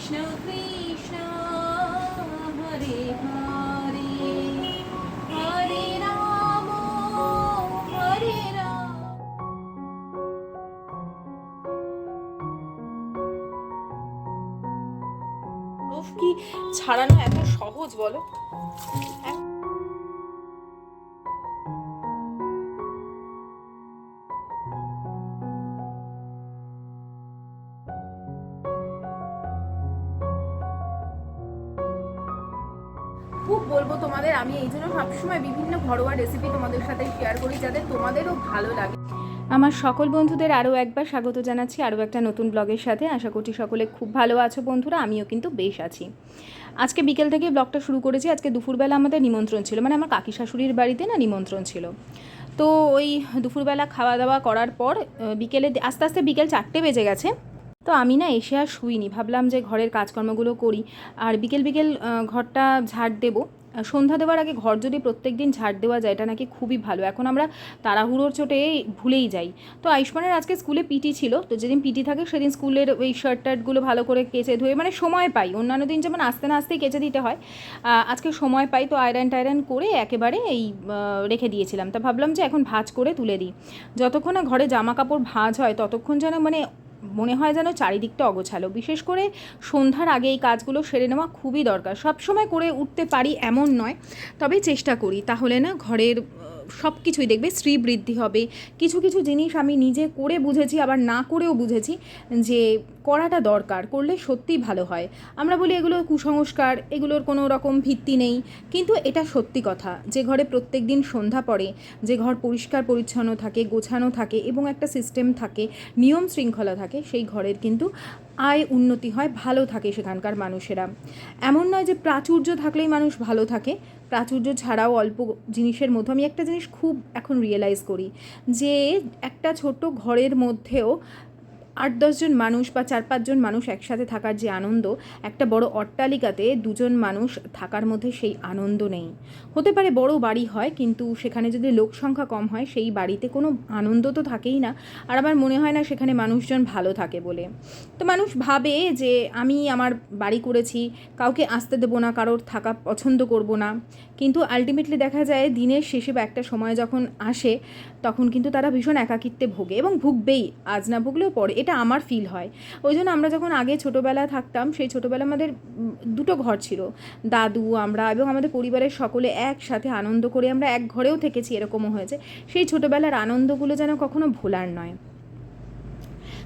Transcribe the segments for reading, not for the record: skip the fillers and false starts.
কৃষ্ণ কৃষ্ণ হরে হরে হরে রাম হরে রাম। কি ছাড়ানো এত সহজ বলো? খুব বলবো তোমাদের, আমি এই জন্য সবসময় বিভিন্ন ঘরোয়া রেসিপি তোমাদের সাথে শেয়ার করি যাতে তোমাদেরও ভালো লাগে। আমার সকল বন্ধুদের আরও একবার স্বাগত জানাচ্ছি আরও একটা নতুন ব্লগের সাথে। আশা করছি সকলে খুব ভালো আছো বন্ধুরা, আমিও কিন্তু বেশ আছি। আজকে বিকেল থেকে ব্লগটা শুরু করেছি। আজকে দুপুরবেলা আমাদের নিমন্ত্রণ ছিল, মানে আমার কাকি শাশুড়ির বাড়িতে না নিমন্ত্রণ ছিল। তো ওই দুপুরবেলা খাওয়া দাওয়া করার পর বিকেলে আস্তে আস্তে বিকেল 4টে বেজে গেছে। তো আমি না এসে আর শুইনি, ভাবলাম যে ঘরের কাজকর্মগুলো করি। আর বিকেল বিকেল ঘরটা ঝাড় দেবো। সন্ধ্যা দেওয়ার আগে ঘর যদি প্রত্যেক দিন ঝাড় দেওয়া যায় এটা নাকি খুবই ভালো। এখন আমরা তাড়াহুড়োর চোটে ভুলেই যাই। তো আয়ুষ্মানের আজকে স্কুলে পিটি ছিল, তো যেদিন পিটি থাকে সেদিন স্কুলের ওই শার্ট টার্টগুলো ভালো করে কেচে ধুয়ে, মানে সময় পাই, অন্যান্য দিন যেমন আস্তে না আস্তেই কেচে দিতে হয়, আজকে সময় পাই। তো আয়রন টায়রন করে একেবারে এই রেখে দিয়েছিলাম। তা ভাবলাম যে এখন ভাঁজ করে তুলে দিই। যতক্ষণ না ঘরে জামা কাপড় ভাঁজ হয় ততক্ষণ যেন মানে মনে হয় যেন চারিদিকটা অগোছালো। বিশেষ করে সন্ধ্যার আগে এই কাজগুলো সেরে নেওয়া খুবই দরকার। সব সময় করে উঠতে পারি এমন নয়, তবে চেষ্টা করি, তাহলে না ঘরের সব কিছুই দেখবে শ্রীবৃদ্ধি হবে। কিছু কিছু জিনিস আমি নিজে করে বুঝেছি, আবার না করেও বুঝেছি যে করাটা দরকার, করলে সত্যিই ভালো হয়। আমরা বলি এগুলো কুসংস্কার, এগুলোর কোনো রকম ভিত্তি নেই, কিন্তু এটা সত্যি কথা। যে ঘরে প্রত্যেক দিন সন্ধ্যা পড়ে, যে ঘর পরিষ্কার পরিচ্ছন্ন থাকে, গোছানো থাকে এবং একটা সিস্টেম থাকে, নিয়ম শৃঙ্খলা থাকে, সেই ঘরের কিন্তু আয় উন্নতি হয়, ভালো থাকে সেখানকার মানুষেরা। এমন নয় যে প্রাচুর্য থাকলেই মানুষ ভালো থাকে, প্রাচুর্য ছাড়াও অল্প জিনিসের মধ্যে আমি একটা জিনিস খুব এখন রিয়েলাইজ করি যে একটা ছোট ঘরের মধ্যেও 8-10 জন মানুষ বা 4-5 জন মানুষ একসাথে থাকার যে আনন্দ, একটা বড় অট্টালিকাতে 2জন মানুষ থাকার মধ্যে সেই আনন্দ নেই। হতে পারে বড় বাড়ি হয়, কিন্তু সেখানে যদি লোক সংখ্যা কম হয় সেই বাড়িতে কোনো আনন্দ তো থাকেই না। আর আমার মনে হয় না সেখানে মানুষজন ভালো থাকে বলে। তো মানুষ ভাবে যে আমি আমার বাড়ি করেছি, কাউকে আসতে দেবো না, কারোর থাকা পছন্দ করব না, কিন্তু আলটিমেটলি দেখা যায় দিনের শেষে বা একটা সময় যখন আসে তখন কিন্তু তারা ভীষণ একাকিত্বে ভোগে এবং ভুগবেই, আজ না ভুগলেও পরে, এটা আমার ফিল হয়। ওই জন্য আমরা যখন আগে ছোটোবেলায় থাকতাম, সেই ছোটোবেলা আমাদের 2টো ঘর ছিল, দাদু, আমরা এবং আমাদের পরিবারের সকলে একসাথে আনন্দ করে আমরা এক ঘরেও থেকেছি, এরকমও হয়েছে। সেই ছোটোবেলার আনন্দগুলো যেন কখনো ভোলার নয়।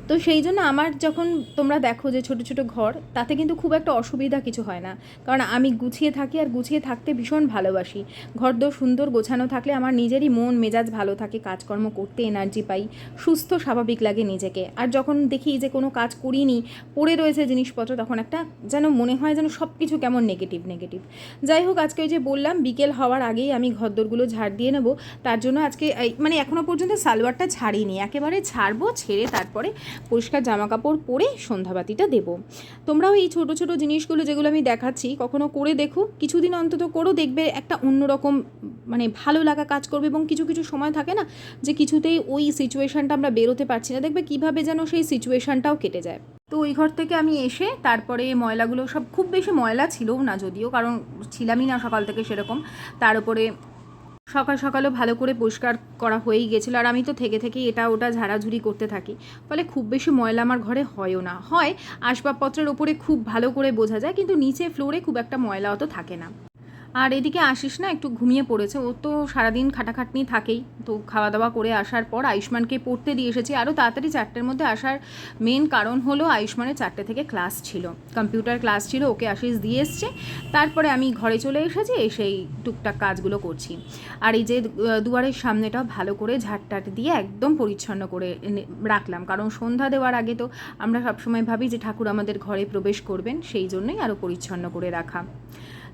তো সেই জন্য আমার যখন তোমরা দেখো যে ছোটো ছোটো ঘর, তাতে কিন্তু খুব একটা অসুবিধা কিছু হয় না, কারণ আমি গুছিয়ে থাকি আর গুছিয়ে থাকতে ভীষণ ভালোবাসি। ঘরদোর সুন্দর গোছানো থাকলে আমার নিজেরই মন মেজাজ ভালো থাকে, কাজকর্ম করতে এনার্জি পাই, সুস্থ স্বাভাবিক লাগে নিজেকে। আর যখন দেখি যে কোনো কাজ করিনি, পড়ে রয়েছে জিনিসপত্র, তখন একটা যেন মনে হয় যেন সব কিছু কেমন নেগেটিভ নেগেটিভ। যাই হোক, আজকে ওই যে বললাম বিকেল হওয়ার আগেই আমি ঘরদোরগুলো ঝাড় দিয়ে নেবো, তার জন্য আজকে মানে এখনও পর্যন্ত সালোয়ারটা ছাড়িনি, একেবারে ছাড়বো, ছেড়ে তারপরে পরিষ্কার জামা কাপড় পরে সন্ধ্যাবাতিটা দেবো। তোমরাও এই ছোটো ছোটো জিনিসগুলো যেগুলো আমি দেখাচ্ছি কখনো করে দেখো, কিছুদিন অন্তত করো, দেখবে একটা অন্যরকম মানে ভালো লাগা কাজ করবে। এবং কিছু কিছু সময় থাকে না যে কিছুতেই ওই সিচুয়েশানটা আমরা বেরোতে পারছি না, দেখবে কীভাবে যেন সেই সিচুয়েশানটাও কেটে যায়। তো ওই ঘর থেকে আমি এসে তারপরে ময়লাগুলো সব, খুব বেশি ময়লা ছিলও না যদিও, কারণ ছিলামই না সকাল থেকে সেরকম, তার উপরে সকাল সকালও ভালো করে পরিষ্কার করা হয়েই গেছিলো। আর আমি তো থেকে থেকেই এটা ওটা ঝাড়াঝুড়ি করতে থাকি, ফলে খুব বেশি ময়লা আমার ঘরে হয়ও না। হয় আসবাবপত্রের ওপরে খুব ভালো করে বোঝা যায়, কিন্তু নিচে ফ্লোরে খুব একটা ময়লা অত থাকে না। আর এদিকে আশিস না একটু ঘুমিয়ে পড়েছে, ও তো সারাদিন খাটাখাটনি থাকেই। তো খাওয়া দাওয়া করে আসার পর আয়ুষ্মানকে পড়তে দিয়ে এসেছি, আরও তাড়াতাড়ি 4টের মধ্যে আসার মেন কারণ হলো আয়ুষ্মানের 4টে থেকে ক্লাস ছিল, কম্পিউটার ক্লাস ছিল, ওকে আশিস দিয়ে এসছে। তারপরে আমি ঘরে চলে এসেছি, সেই টুকটাক কাজগুলো করছি। আর এই যে দুয়ারের সামনেটা ভালো করে ঝাড়টাট দিয়ে একদম পরিচ্ছন্ন করে রাখলাম, কারণ সন্ধ্যা দেওয়ার আগে তো আমরা সবসময় ভাবি যে ঠাকুর আমাদের ঘরে প্রবেশ করবেন, সেই জন্যই আরও পরিচ্ছন্ন করে রাখা।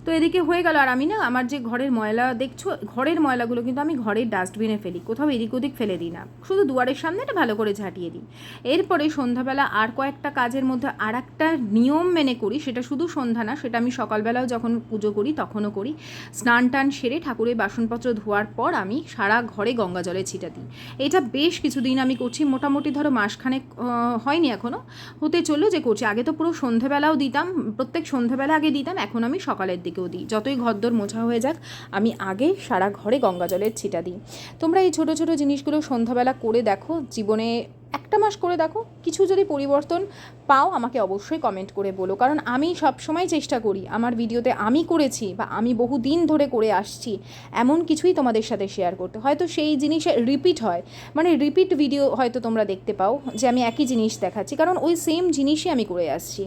তো এদিকে হয়ে গেল। আর আমি না আমার যে ঘরের ময়লা দেখছো, ঘরের ময়লাগুলো কিন্তু আমি ঘরের ডাস্টবিনে ফেলি, কোথাও এদিক ওদিক ফেলে দিই না, শুধু দুয়ারের সামনে এটা ভালো করে ঝাঁটিয়ে দিই। এরপরে সন্ধ্যাবেলা আর কয়েকটা কাজের মধ্যে আর একটা নিয়ম মেনে করি, সেটা শুধু সন্ধ্যা না, সেটা আমি সকালবেলাও যখন পুজো করি তখনও করি। স্নান টান সেরে ঠাকুরের বাসনপত্র ধোয়ার পর আমি সারা ঘরে গঙ্গা জলের ছিটা দিই। এটা বেশ কিছুদিন আমি করছি, মোটামুটি ধরো মাসখানেক হয়নি এখনও, হতে চললো যে করছি। আগে তো পুরো সন্ধ্যেবেলাও দিতাম, প্রত্যেক সন্ধ্যেবেলা আগে দিতাম, এখন আমি সকালের দিকেও দিই। যতই ঘরদোর মোছা হয়ে যাক, আমি আগে সারা ঘরে গঙ্গা জলের ছিটা দিই। তোমরা এই ছোটো ছোটো জিনিসগুলো সন্ধ্যাবেলা করে দেখো, জীবনে একটা মাস করে দেখো, কিছু যদি পরিবর্তন পাও আমাকে অবশ্যই কমেন্ট করে বলো। কারণ আমি সব সময় চেষ্টা করি আমার ভিডিওতে আমি করেছি বা আমি বহু দিন ধরে করে আসছি এমন কিছুই তোমাদের সাথে শেয়ার করতে। হয়তো সেই জিনিসে রিপিট হয়, মানে রিপিট ভিডিও হয়তো তোমরা দেখতে পাও যে আমি একই জিনিস দেখাচ্ছি, কারণ ওই সেম জিনিসই আমি করে আসছি।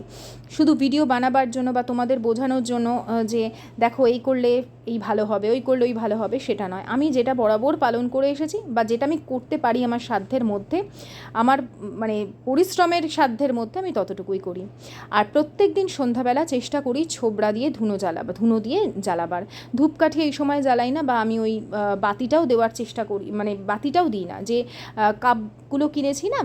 শুধু ভিডিও বানাবার জন্য বা তোমাদের বোঝানোর জন্য যে দেখো এই করলে এই ভালো হবে, ওই করলে ওই ভালো হবে, সেটা নয়। আমি যেটা বরাবর পালন করে এসেছি বা যেটা আমি করতে পারি আমার সাধ্যের মধ্যে, আমার মানে পরিশ্রমের সাধ্যের মধ্যে আমি ততটুকুই করি। আর প্রত্যেক দিন সন্ধ্যাবেলা চেষ্টা করি ছোবড়া দিয়ে ধুনো দিয়ে জ্বালাবার। ধূপকাঠি এই সময় জ্বালাই না, বা আমি ওই বাতিটাও দেওয়ার চেষ্টা করি, মানে বাতিটাও দিই না। যে কাপগুলো কিনেছি না,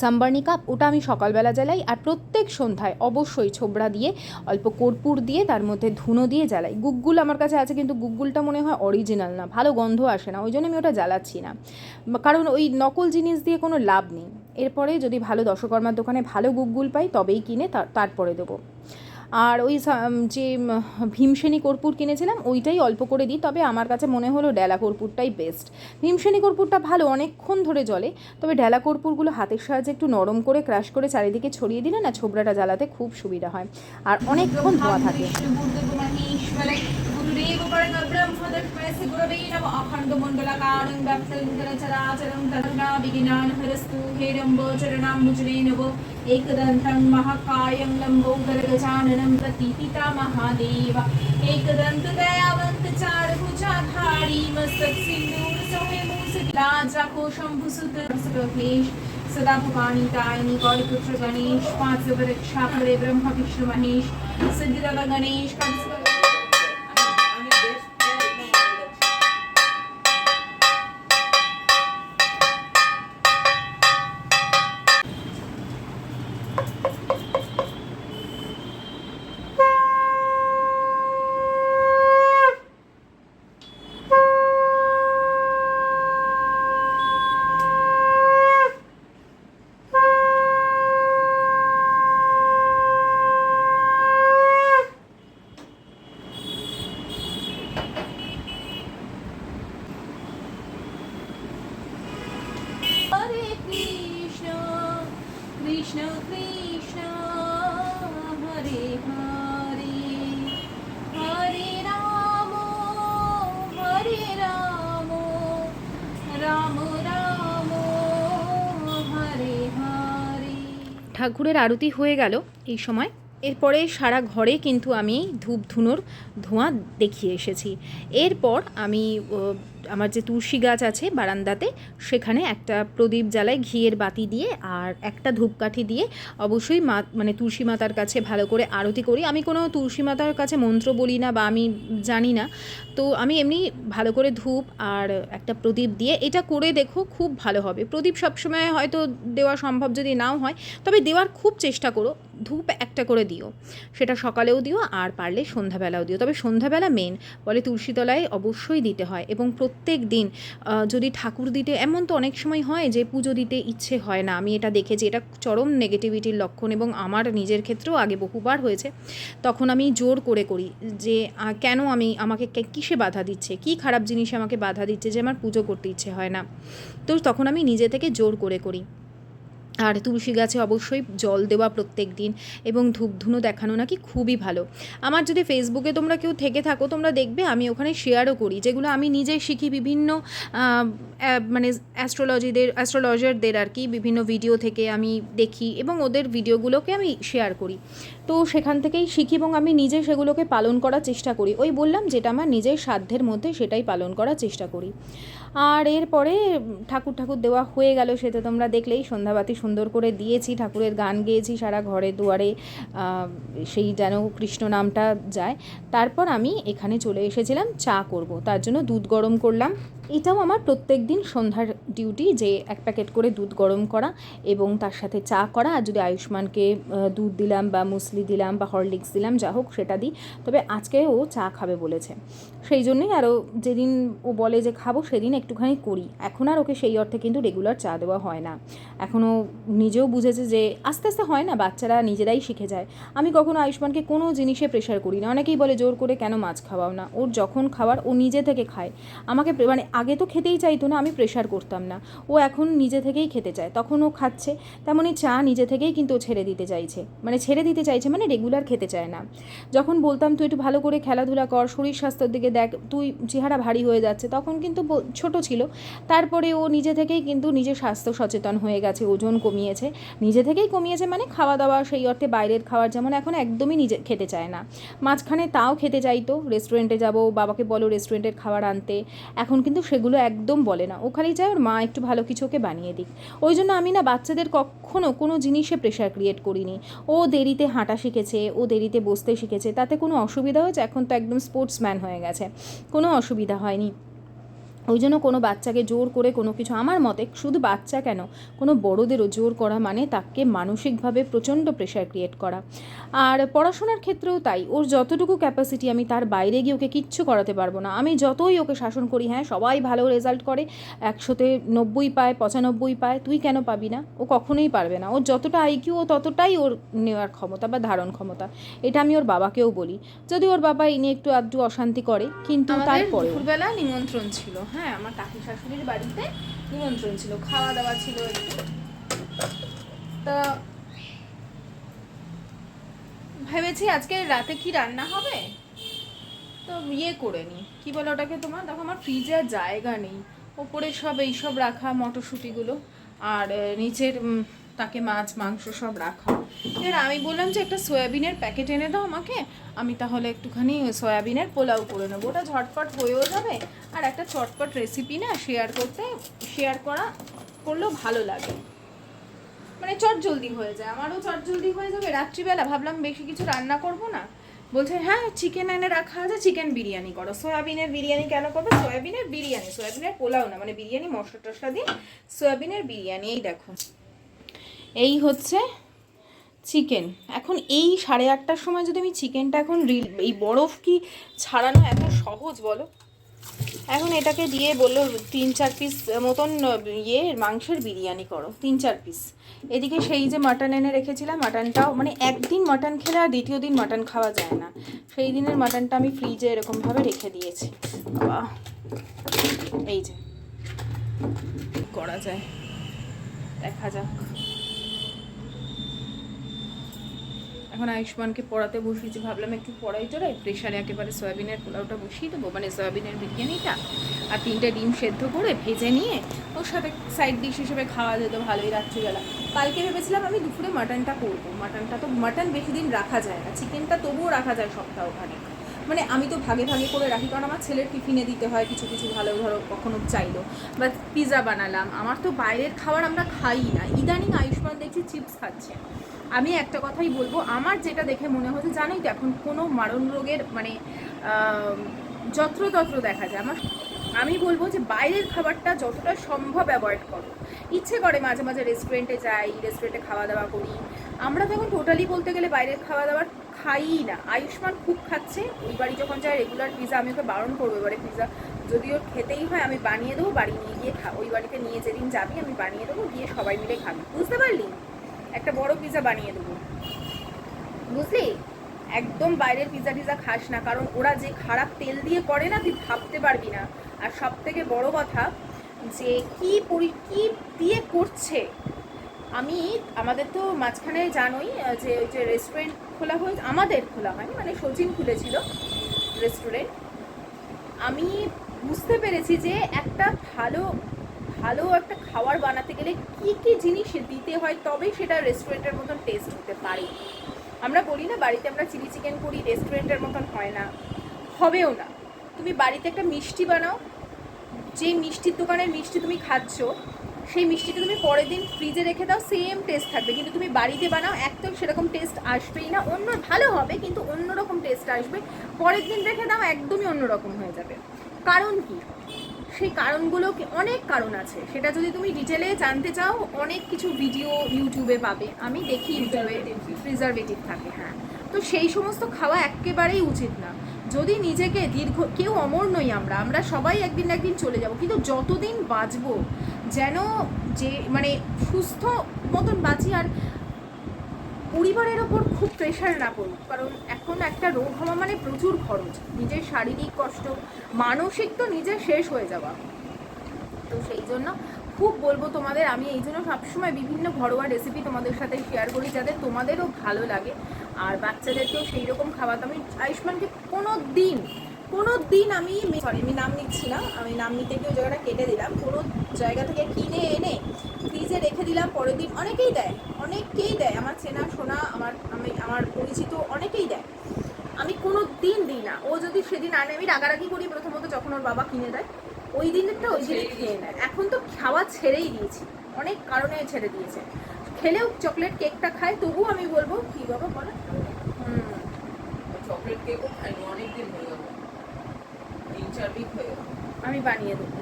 সাম্বার্নি কাপ, ওটা আমি সকালবেলা জ্বালাই। আর প্রত্যেক সন্ধ্যায় অবশ্যই ছোবড়া দিয়ে অল্প কর্পূর দিয়ে তার মধ্যে ধুনো দিয়ে জ্বালাই। গুগ্গুল আমার কাছে আছে, কিন্তু গুগ্গুলটা মনে হয় অরিজিনাল না, ভালো গন্ধ আসে না, ওই জন্য আমি ওটা জ্বালাচ্ছি না, কারণ ওই নকল জিনিস দিয়ে কোনো লাভ নেই। এরপরে যদি ভালো দশকর্মার দোকানে ভালো গুগ্গুল পাই তবেই কিনে তারপরে দেবো। আর ওই যে ভীমসেনী কর্পূর কিনেছিলাম ওইটাই অল্প করে দিই, তবে আমার কাছে মনে হলো ডেলা কর্পূরটাই বেস্ট। ভীমসেনী কর্পূরটা ভালো, অনেকক্ষণ ধরে জ্বলে, তবে ডেলা কর্পূরগুলো হাতের সাহায্যে একটু নরম করে ক্রাশ করে চারিদিকে ছড়িয়ে দিলে না ছোবড়াটা জ্বালাতে খুব সুবিধা হয় আর অনেকক্ষণ ধোয়া থাকে। एकदन्तं महाकायं लम्बोदर गजाननं प्रतीपिता महादेव एकदन्तदयावन्त चारुभुजाधारी मस्तकसिन्दूर सौम्य मूषिकराजाको शम्भुसुतरसुतभेष सदा भवानीतायिनी गौरीपुत्र गणेश पांच वृक्षा हरे ब्रह्म विष्णु महेश सिद्धिदाता गणेश कृष्ण कृष्ण हरे हरे हरे राम राम राम हरे हरे। ঠাকুরের আরতি হয়ে গেল এই সময়। এরপরে সারা ঘরে কিন্তু আমি ধূপ ধুনোর ধোঁয়া দেখিয়ে এসেছি। এরপর আমি আমার যে তুলসী গাছ আছে বারান্দাতে, সেখানে একটা প্রদীপ জ্বালাই ঘিয়ের বাতি দিয়ে, আর একটা ধূপকাঠি দিয়ে অবশ্যই মানে তুলসী মাতার কাছে ভালো করে আরতি করি। আমি কোনো তুলসী মাতার কাছে মন্ত্র বলি না বা আমি জানি না, তো আমি এমনি ভালো করে ধূপ আর একটা প্রদীপ দিয়ে এটা করে দেখো, খুব ভালো হবে। প্রদীপ সবসময় হয়তো দেওয়া সম্ভব যদি নাও হয়, তবে দেওয়ার খুব চেষ্টা করো। ধূপ একটা করে দিও, সেটা সকালেও দিও আর পারলে সন্ধ্যাবেলাও দিও, তবে সন্ধ্যাবেলা মেন বলে তুলসী তলায় অবশ্যই দিতে হয়। এবং প্রত্যেক দিন যদি ঠাকুর দিতে, এমন তো অনেক সময় হয় যে পুজো দিতে ইচ্ছে হয় না, আমি এটা দেখেছি, এটা চরম নেগেটিভিটির লক্ষণ এবং আমার নিজের ক্ষেত্রেও আগে বহুবার হয়েছে। তখন আমি জোর করে করি যে কেন আমাকে কিসে বাধা দিচ্ছে, কি খারাপ জিনিসে আমাকে বাধা দিচ্ছে যে আমার পুজো করতে ইচ্ছে হয় না, তো তখন আমি নিজে থেকে জোর করে করি। আর তুলসী গাছে অবশ্যই জল দেওয়া প্রত্যেক দিন এবং ধূপধুনো দেখানো নাকি খুবই ভালো। আমার যদি ফেসবুকে তোমরা কেউ থেকে থাকো, তোমরা দেখবে আমি ওখানে শেয়ারও করি, যেগুলো আমি নিজে শিখি বিভিন্ন মানে অ্যাস্ট্রোলজারদের আর কি, বিভিন্ন ভিডিও থেকে আমি দেখি এবং ওদের ভিডিওগুলোকে আমি শেয়ার করি। তো সেখান থেকেই শিখি এবং আমি নিজে সেগুলোকে পালন করার চেষ্টা করি। ওই বললাম যেটা আমার নিজের সাধ্যের মধ্যে সেটাই পালন করার চেষ্টা করি। আর এরপরে ঠাকুর ঠাকুর দেওয়া হয়ে গেল, সে তো তোমরা দেখলেই, সন্ধ্যাবাতি সুন্দর করে দিয়েছি, ঠাকুরের গান গেয়েছি সারা ঘরে দুয়ারে, সেই যেন কৃষ্ণ নামটা যায়। তারপর আমি এখানে চলে এসেছিলাম চা করব, তার জন্য দুধ গরম করলাম। এটাও আমার প্রত্যেক দিন সন্ধ্যার ডিউটি, যে 1 প্যাকেট করে দুধ গরম করা এবং তার সাথে চা করা। আর যদি আয়ুষ্মানকে দুধ দিলাম বা মুসলি দিলাম বা হরলিক্স দিলাম, যা হোক সেটা দিই। তবে আজকে ও চা খাবে বলেছে, সেই জন্যই আরও যেদিন ও বলে যে খাবো সেদিন একটুখানি করি। এখন আর ওকে সেই অর্থে কিন্তু রেগুলার চা দেওয়া হয় না। এখনও নিজেও বুঝেছে যে আস্তে আস্তে হয় না, বাচ্চারা নিজেরাই শিখে যায়। আমি কখনো আয়ুষ্মানকে কোনো জিনিসে প্রেশার করি না। অনেকেই বলে জোর করে কেন মাছ খাওয়াও না, ওর যখন খাওয়ার ও নিজে থেকে খায়। আমাকে মানে আগে তো খেতেই চাইতো না, আমি প্রেশার করতাম না, ও এখন নিজে থেকেই খেতে চায়, তখন ও খাচ্ছে। তেমনই চা নিজে থেকেই কিন্তু ও ছেড়ে দিতে চাইছে, মানে রেগুলার খেতে চায় না। যখন বলতাম তুই একটু ভালো করে খেলাধুলা কর, শরীর স্বাস্থ্যের দিকে দেখ, তুই চেহারা ভারী হয়ে যাচ্ছে, তখন কিন্তু ছোট ছিল। তারপরে ও নিজে থেকেই কিন্তু নিজের স্বাস্থ্য সচেতন হয়ে গেছে, ওজন কমিয়েছে, নিজে থেকেই কমিয়েছে, মানে খাওয়া দাওয়া সেই অর্থে বাইরের খাবার যেমন এখন একদমই নিজে খেতে চায় না। মাঝখানে তাও খেতে চাইতো, রেস্টুরেন্টে যাব, বাবাকে বলো রেস্টুরেন্টের খাবার আনতে, এখন কিন্তু সেগুলো একদম বলে না। ও খালি চায় ওর মা একটু ভালো কিছু ওকে বানিয়ে দিক। ওই জন্য আমি না বাচ্চাদের কখনো কোনো জিনিসে প্রেশার ক্রিয়েট করিনি। ও দেরিতে হাঁটা শিখেছে, ও দেরিতে বসতে শিখেছে, তাতে কোনো অসুবিধা হয়েছে? এখন তো একদম স্পোর্টসম্যান হয়ে গেছে, কোনো অসুবিধা হয়নি। ওই জন্য কোনো বাচ্চাকে জোর করে কোনো কিছু, আমার মতে শুধু বাচ্চা কেন, কোনো বড়োদেরও জোর করা মানে তাকে মানসিকভাবে প্রচণ্ড প্রেশার ক্রিয়েট করা। আর পড়াশোনার ক্ষেত্রেও তাই, ওর যতটুকু ক্যাপাসিটি, আমি তার বাইরে গিয়ে ওকে কিচ্ছু করাতে পারবো না। আমি যতই ওকে শাসন করি, হ্যাঁ সবাই ভালো রেজাল্ট করে, 100-তে 90 পায়, 95 পায়, তুই কেন পাবি না? ও কখনোই পারবে না। ওর যতটা আইকিউ, ও ততটাই ওর নেওয়ার ক্ষমতা বা ধারণ ক্ষমতা। এটা আমি ওর বাবাকেও বলি, যদি ওর বাবা এই নিয়ে একটু আধটু অশান্তি করে, কিন্তু তারপরে দুপুরবেলা নিমন্ত্রণ ছিল, হ্যাঁ আমার কাকি শাশুড়ির বাড়িতে নিমন্ত্রণ ছিল, খাওয়া দাওয়া ছিল একটু। তা ভেবেছি আজকে রাতে কি রান্না হবে, তো করে নিই, কি বলে ওটাকে তোমার, দেখো আমার ফ্রিজে আর জায়গা নেই, ওপরে সব এইসব রাখা মটরশুঁটিগুলো, আর নিচের তাকে মাছ মাংস সব রাখা। এবার আমি বললাম যে একটা সয়াবিনের প্যাকেট এনে দাও আমাকে, আমি তাহলে একটুখানি সয়াবিনের পোলাও করে নেবো, ওটা ঝটপট হয়েও যাবে। আর একটা চটপট রেসিপি না শেয়ার করলেও ভালো লাগে, মানে চট জলদি হয়ে যায়, আমারও চট জলদি হয়ে যাবে। রাত্রিবেলা ভাবলাম বেশি কিছু রান্না করব না, বলছে হ্যাঁ চিকেন এনে রাখা আছে, চিকেন বিরিয়ানি করো। সয়াবিনের বিরিয়ানি কেন করবে? সয়াবিনের বিরিয়ানি, সয়াবিনের পোলাও না, মানে বিরিয়ানি মশলা টশলা দিয়ে সয়াবিনের বিরিয়ানি। এই দেখো, এই হচ্ছে চিকেন। এখন এই 8:30টার সময় যদি আমি চিকেনটা এখন এই বরফ কি ছাড়ানো এত সহজ বলো? এখন এটাকে দিয়ে বললো 3-4 পিস মতন মাংসের বিরিয়ানি করো, 3-4 পিস। এদিকে সেই যে মাটন এনে রেখেছিলাম, মাটনটাও মানে একদিন মাটন খেলে আর দ্বিতীয় দিন মাটন খাওয়া যায় না, সেই দিনের মাটনটা আমি ফ্রিজে এরকমভাবে রেখে দিয়েছি। বাবা, এই যে করা যায়, দেখা যাক। এখন আয়ুষ্মানকে পড়াতে বসিয়েছি, ভাবলাম একটু পড়াই টড়াই, প্রেশারে একেবারে সয়াবিনের পোলাওটা বসিয়ে দেবো, মানে সয়াবিনের বিরিয়ানিটা, আর 3টে ডিম সেদ্ধ করে ভেজে নিয়ে ওর সাথে সাইড ডিশ হিসেবে খাওয়া যেত ভালোই রাত্রিবেলা। কালকে ভেবেছিলাম আমি দুপুরে মাটনটা করবো, মাটনটা তো মাটন বেশি দিন রাখা যায় না, চিকেনটা তবুও রাখা যায় সপ্তাহখানেক, মানে আমি তো ভাগে ভাগে করে রাখি, কারণ আমার ছেলের টিফিনে দিতে হয় কিছু কিছু, ভালো ধরো কখনো চাইলো, বা পিৎজা বানালাম। আমার তো বাইরের খাবার আমরা খাই না, ইদানিং আয়ুষ্মান দেখছি চিপস খাচ্ছে। আমি একটা কথাই বলবো, আমার যেটা দেখে মনে হচ্ছে, জানোই তো এখন কোনো মারণ রোগের মানে যত্রতত্র দেখা যায়, আমি বলবো যে বাইরের খাবারটা যতটা সম্ভব অ্যাভয়েড করো। ইচ্ছে করে মাঝে মাঝে রেস্টুরেন্টে যাই, রেস্টুরেন্টে খাওয়া দাওয়া করি, আমরা তখন টোটালি বলতে গেলে বাইরের খাওয়া দাওয়ার খাইই না। আয়ুষ্মান খুব খাচ্ছে, ওই বাড়ি যখন যায় রেগুলার পিৎজা, আমি ওকে বারণ করবো এবারে পিৎজা যদি ওর খেতেই হয় আমি বানিয়ে দেবো, বাড়ি নিয়ে গিয়ে ওই বাড়িতে নিয়ে যেদিন যাবি আমি বানিয়ে দেবো, গিয়ে সবাই মিলে খাবি, বুঝতে পারলি? একটা বড় পিৎজা বানিয়ে দেবো, বুঝলি? একদম বাইরের পিৎজা টিজা খাস না, কারণ ওরা যে খারাপ তেল দিয়ে করে না, তুই ভাবতে পারবি না। আর সব থেকে বড় কথা যে কি দিয়ে করছে। আমাদের তো মাঝখানে জানোই যে ওই যে রেস্টুরেন্ট খোলা হয়েছে, আমাদের খোলা হয়নি, মানে সচিন খুলেছিল রেস্টুরেন্ট। আমি বুঝতে পেরেছি যে একটা ভালো একটা খাবার বানাতে গেলে কি কি জিনিস দিতে হয়, তবেই সেটা রেস্টুরেন্টের মতন টেস্ট হতে পারে। আমরা বলি না বাড়িতে আমরা চিলি চিকেন করি, রেস্টুরেন্টের মতন হয় না, হবেও না। তুমি বাড়িতে একটা মিষ্টি বানাও, যে মিষ্টির দোকানের মিষ্টি তুমি খাচ্ছ সেই মিষ্টিটা তুমি পরের দিন ফ্রিজে রেখে দাও, সেম টেস্ট থাকবে। কিন্তু তুমি বাড়িতে বানাও, একদম সেরকম টেস্ট আসবেই না। অন্য ভালো হবে কিন্তু অন্যরকম টেস্ট আসবে। পরের দিন রেখে দাও, একদমই অন্যরকম হয়ে যাবে। কারণ কি? সেই কারণগুলো অনেক কারণ আছে। সেটা যদি তুমি ডিটেলে জানতে চাও, অনেক কিছু ভিডিও ইউটিউবে পাবে। আমি দেখি ইউটিউবে প্রিজারভেটিভ থাকে, হ্যাঁ। তো সেই সমস্ত খাওয়া একেবারেই উচিত না। যদি নিজেকে কেউ অমর নই, আমরা সবাই একদিন না একদিন চলে যাব, কিন্তু যতদিন বাঁচবো যেন যে মানে সুস্থ মতন বাঁচি, আর পরিবারের ওপর খুব প্রেশার না পড়ুক। কারণ এখন একটা রোগ হওয়া মানে প্রচুর খরচ, নিজের শারীরিক কষ্ট, মানসিক তো নিজে শেষ হয়ে যাওয়া। তো সেই জন্য খুব বলবো তোমাদের, আমি এই জন্য সবসময় বিভিন্ন ঘরোয়া রেসিপি তোমাদের সাথে শেয়ার করি, যাতে তোমাদেরও ভালো লাগে আর বাচ্চাদেরকেও সেই রকম খাওয়াতে। আমি আয়ুষ্মানকে কোনো দিন আমি নাম নিচ্ছি না, আমি নাম নিতে গিয়ে ওই জায়গাটা কেটে দিলাম, কোনো জায়গা থেকে কিনে এনে ফ্রিজে রেখে দিলাম, পরের দিন অনেকেই দেয় আমার চেনা শোনা, আমার পরিচিত অনেকেই দেয়। আমি কোনো দিন দিই না। ও যদি সেদিন আনে, আমি রাগারাগি করি প্রথমত যখন ওর বাবা কিনে দেয়, ওই দিনেরটা ওই দিনে খেয়ে নেয়। এখন তো খাওয়া ছেড়েই দিয়েছি, অনেক কারণে ছেড়ে দিয়েছে। খেলেও চকলেট কেকটা খায়, তবু আমি বলবো কি বাবা বলে, চকলেট কেকও খাইনি, অনেকদিন হয়ে গেল, 3-4 উইক হয়ে গেল। আমি বানিয়ে দেবো,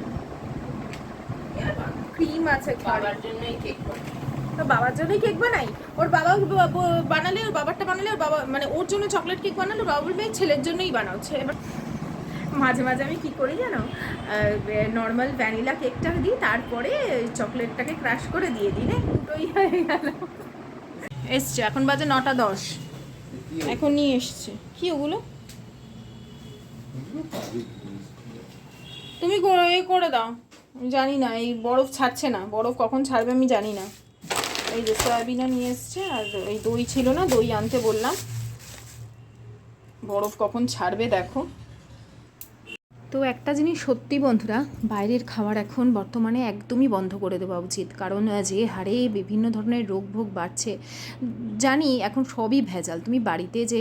ক্রিম আছে, বাবার জন্যই কেক বানাই। তো বাবার জন্যই কেক বানাই। ওর বাবা বানালে, ওর বাবারটা বানালে, ওর বাবা মানে ওর জন্য চকলেট কেক বানালে, ওর বাবা বলবে ছেলের জন্যই বানাও। এবার মাঝে মাঝে আমি কি করি জানো, নর্মাল ভ্যানিলা কেকটা দিই, তারপরে চকলেটটাকে ক্রাশ করে দিয়ে দিই, দুটোই হয়ে গেল। এসছে, এখন বাজে 9:10, এখন নিয়ে এসছে। কি ওগুলো তুমি এ করে দাও, আমি জানি না, এই বরফ ছাড়ছে না, বরফ কখন ছাড়বে আমি জানি না। এই যে সয়াবিনও নিয়ে এসছে, আর এই দই ছিল না, দই আনতে বললাম, বরফ কখন ছাড়বে দেখো। তো একটা জিনিস সত্যি বন্ধুরা, বাইরের খাবার এখন বর্তমানে একদমই বন্ধ করে দেওয়া উচিত। কারণ যে হারে বিভিন্ন ধরনের রোগ ভোগ বাড়ছে, জানি এখন সবই ভেজাল। তুমি বাড়িতে যে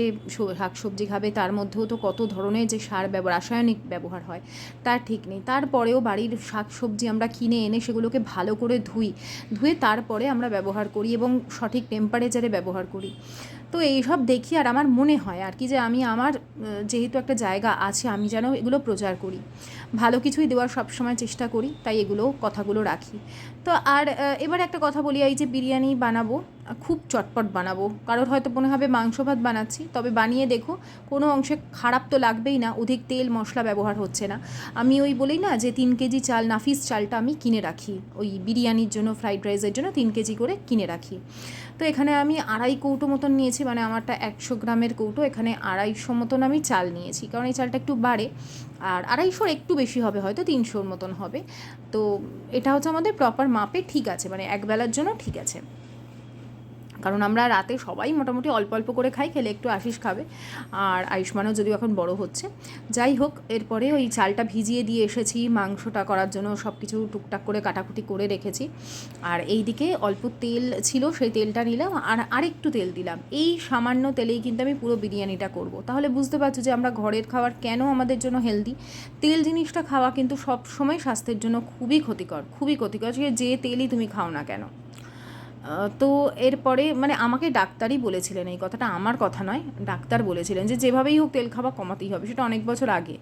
শাকসবজি খাবে, তার মধ্যেও তো কত ধরনের যে সার রাসায়নিক ব্যবহার হয় তার ঠিক নেই। তারপরেও বাড়ির শাকসবজি আমরা কিনে এনে সেগুলোকে ভালো করে ধুয়ে তারপরে আমরা ব্যবহার করি, এবং সঠিক টেম্পারেচারে ব্যবহার করি। তো এইসব দেখি আর আমার মনে হয় আর কি, যে আমি আমার যেহেতু একটা জায়গা আছে, আমি যেন এগুলো প্রচার করি, ভালো কিছুই দেওয়ার সবসময় চেষ্টা করি, তাই কথাগুলো রাখি। তো আর এবার একটা কথা বলি, এই যে বিরিয়ানি বানাবো, খুব চটপট বানাবো। কারোর হয়তো মনে হবে মাংস ভাত বানাচ্ছি, তবে বানিয়ে দেখো, কোনো অংশে খারাপ তো লাগবেই না, অধিক তেল মশলা ব্যবহার হচ্ছে না। আমি ওই বলি না যে 3 কেজি চাল, নাফিস চালটা আমি কিনে রাখি, ওই বিরিয়ানির জন্য, ফ্রাইড রাইসের জন্য 3 কেজি করে কিনে রাখি। তো এখানে আমি 2.5 কৌটো মতন নিয়েছি, মানে আমারটা 100 গ্রামের কৌটো, এখানে 250 মতন আমি চাল নিয়েছি, কারণ এই চালটা একটু বাড়ে, আর 250 একটু বেশি হবে, হয়তো 300 মতন হবে। তো এটা হচ্ছে আমাদের প্রপার মাপে ঠিক আছে, মানে একবেলার জন্য ঠিক আছে। কারণ আমরা রাতে সবাই মোটামুটি অল্প অল্প করে খাই, খেলে একটু আশিস খাবে, আর আয়ুষ্মানও যদিও এখন বড় হচ্ছে। যাই হোক, এরপরে ওই চালটা ভিজিয়ে দিয়ে এসেছি মাংসটা করার জন্য, সব কিছু টুকটাক করে কাটাকুটি করে রেখেছি। আর এই দিকে অল্প তেল ছিল, সেই তেলটা নিলাম, আর আরেকটু তেল দিলাম। এই সামান্য তেলেই কিন্তু আমি পুরো বিরিয়ানিটা করব। তাহলে বুঝতে পারছো যে আমরা ঘরের খাবার কেন আমাদের জন্য হেলদি। তেল জিনিসটা খাওয়া কিন্তু সব সময় স্বাস্থ্যের জন্য খুবই ক্ষতিকর, যে তেলই তুমি খাও না কেন। তো এরপরে মানে আমাকে ডাক্তারই বলেছিলেন, এই কথাটা আমার কথা নয়, ডাক্তার বলেছিলেন যে যেভাবেই হোক তেল খাওয়া কমাতেই হবে, সেটা অনেক বছর আগে।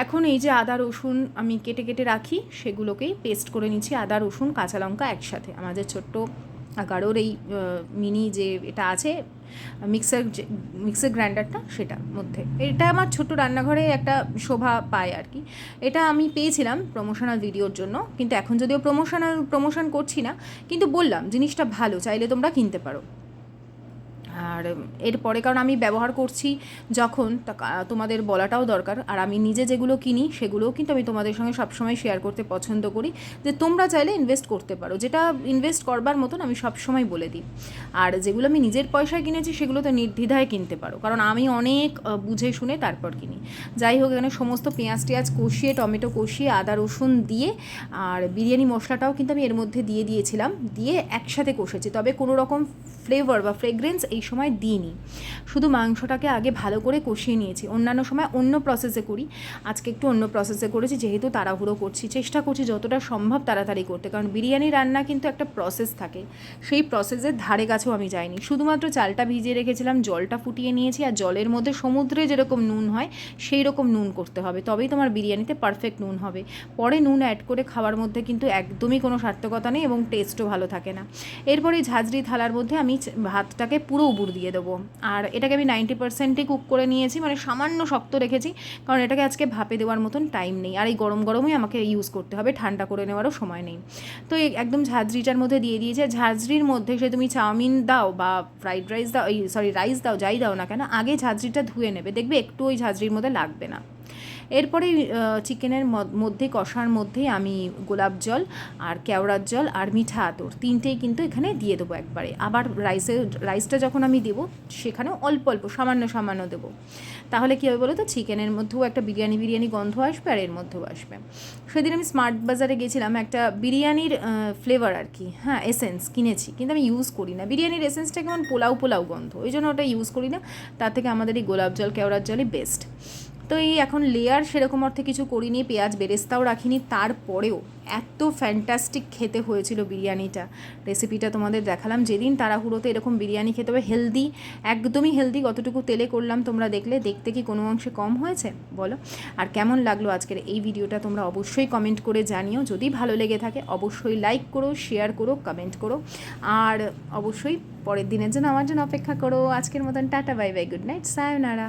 এখন এই যে আদা রসুন আমি কেটে কেটে রাখি, সেগুলোকেই পেস্ট করে নিচ্ছি, আদা রসুন কাঁচা লঙ্কা একসাথে। আমাদের ছোট্ট গাড়োর এই মিনি যে এটা আছে মিক্সার গ্রাইন্ডারটা, সেটার মধ্যে, এটা আমার ছোট্ট রান্নাঘরে একটা শোভা পায় আর কি। এটা আমি পেয়েছিলাম প্রমোশনাল ভিডিওর জন্য, কিন্তু এখন যদিও প্রমোশন করছি না, কিন্তু বললাম জিনিসটা ভালো, চাইলে তোমরা কিনতে পারো। আর এরপরে কারণ আমি ব্যবহার করছি যখন, তোমাদের বলাটাও দরকার। আর আমি নিজে যেগুলো কিনি সেগুলোও কিন্তু আমি তোমাদের সঙ্গে সবসময় শেয়ার করতে পছন্দ করি, যে তোমরা চাইলে ইনভেস্ট করতে পারো, যেটা ইনভেস্ট করবার মতন আমি সবসময় বলে দিই। আর যেগুলো আমি নিজের পয়সায় কিনেছি সেগুলো তো নির্দ্বিধায় কিনতে পারো, কারণ আমি অনেক বুঝে শুনে তারপর কিনি। যাই হোক, এখানে সমস্ত পেঁয়াজ টেয়াজ কষিয়ে, টমেটো কষিয়ে, আদা রসুন দিয়ে, আর বিরিয়ানি মশলাটাও কিন্তু আমি এর মধ্যে দিয়েছিলাম, দিয়ে একসাথে কষেছি। তবে কোনো রকম ফ্লেভার বা ফ্রেগরেন্স এই সময় দিইনি, শুধু মাংসটাকে আগে ভালো করে কষিয়ে নিয়েছি। অন্যান্য সময় অন্য প্রসেসে করি, আজকে একটু অন্য প্রসেসে করেছি, যেহেতু তাড়াহুড়ো করছি, চেষ্টা করছি যতটা সম্ভব তাড়াতাড়ি করতে, কারণ বিরিয়ানি রান্না কিন্তু একটা প্রসেস থাকে, সেই প্রসেসের ধারে কাছেও আমি যাইনি। শুধুমাত্র চালটা ভিজিয়ে রেখেছিলাম, জলটা ফুটিয়ে নিয়েছি, আর জলের মধ্যে সমুদ্রে যেরকম নুন হয় সেই রকম নুন করতে হবে, তবেই তোমার বিরিয়ানিতে পারফেক্ট নুন হবে। পরে নুন অ্যাড করে খাওয়ার মধ্যে কিন্তু একদমই কোনো সার্থকতা নেই এবং টেস্টও ভালো থাকে না। এরপরে ঝাঁঝরি থালার মধ্যে আমি ভাতটাকে পুরো উবুর দিয়ে দেবো, আর এটাকে আমি 90%ই কুক করে নিয়েছি, মানে সামান্য শক্ত রেখেছি, কারণ এটাকে আজকে ভাপে দেওয়ার মতন টাইম নেই, আর এই গরম গরমই আমাকে ইউজ করতে হবে, ঠান্ডা করে নেওয়ারও সময় নেই। তো এই একদম ঝাঁঝরিটার মধ্যে দিয়ে দিয়েছে। ঝাঁঝরির মধ্যে সে তুমি চাউমিন দাও বা ফ্রাইড রাইস দাও, রাইস দাও, যাই দাও না কেন, আগে ঝাঁঝরিটা ধুয়ে নেবে, দেখবে একটু ওই ঝাঁঝরির মধ্যে লাগবে না। এরপরে চিকেনের মধ্যে কষার মধ্যেই আমি গোলাপ জল আর কেওড়ার জল আর মিঠা আতর তিনটেই কিন্তু এখানে দিয়ে দেবো একবারে। আবার রাইসটা যখন আমি দেবো সেখানেও অল্প অল্প সামান্য সামান্য দেবো, তাহলে কী হবে বলো তো, চিকেনের মধ্যেও একটা বিরিয়ানি গন্ধ আসবে আর এর মধ্যেও আসবে। সেদিন আমি স্মার্ট বাজারে গেছিলাম, একটা বিরিয়ানির ফ্লেভার আর কি, হ্যাঁ এসেন্স কিনেছি, কিন্তু আমি ইউজ করি না, বিরিয়ানির এসেন্সটা কেমন পোলাও গন্ধ, ওই জন্য ওটা ইউজ করি না। তার থেকে আমাদের এই গোলাপ জল কেওড়ার জলই বেস্ট। তো এই এখন লেয়ার সেরকম অর্থে কিছু করিনি, পেঁয়াজ বেরেস্তাও রাখিনি, তারপরেও এত ফ্যান্টাস্টিক খেতে হয়েছিল বিরিয়ানিটা। রেসিপিটা তোমাদের দেখালাম। যেদিন তাড়াহুড়োতে এরকম বিরিয়ানি খেতে হবে, হেলদি, একদমই হেলদি, কতটুকু তেলে করলাম তোমরা দেখলে, দেখতে কি কোনো অংশে কম হয়েছে বলো? আর কেমন লাগলো আজকের এই ভিডিওটা তোমরা অবশ্যই কমেন্ট করে জানিও। যদি ভালো লেগে থাকে অবশ্যই লাইক করো, শেয়ার করো, কমেন্ট করো, আর অবশ্যই পরের দিনের জন্য আমার জন্য অপেক্ষা করো। আজকের মতন টাটা, বাই বাই, গুড নাইট, সায়োনারা।